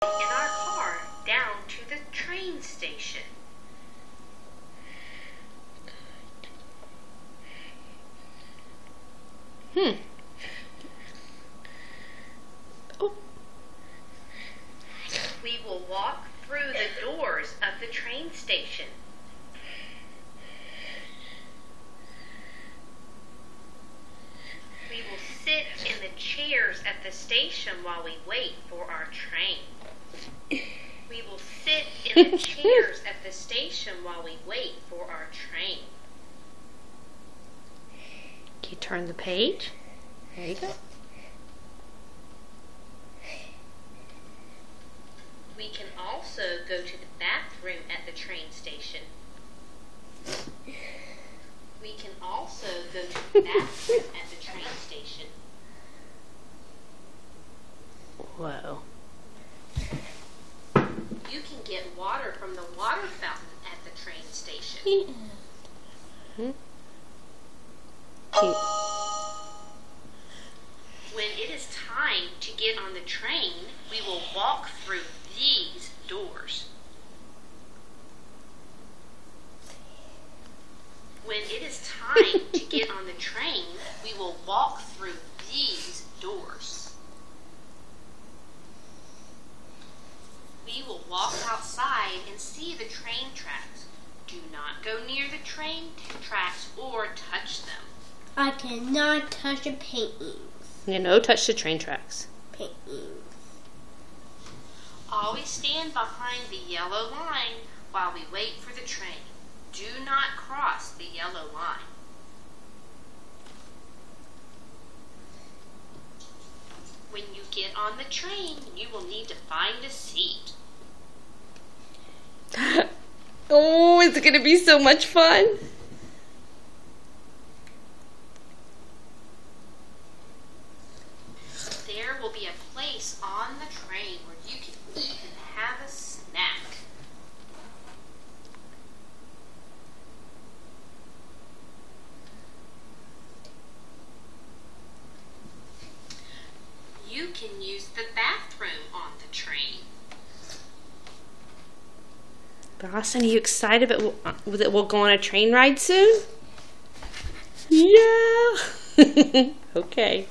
in our car down to the train station. Oh. We will walk through the doors of the train station. We will sit in the chairs at the station while we wait for our train. We will sit in the chairs at the station while we wait for our train. Can you turn the page? There you go. We can also go to the bathroom at the train station. We can also go to the bathroom at the train station. Whoa. You can get water from the water fountain at the train station. When it is time to get on the train, we will walk through these doors. When it is time to get on the train, we will walk through these doors. We will walk outside and see the train tracks. Do not go near the train tracks or touch them. I cannot touch the paintings. Yeah, no touch the train tracks. Paintings. Always stand behind the yellow line while we wait for the train. Do not cross the yellow line. When you get on the train, you will need to find a seat. Oh, it's going to be so much fun. There will be a place on the train where you can eat and have a snack. You can use the bathroom on the train. Dawson, are you excited that we'll go on a train ride soon? Yeah. Okay.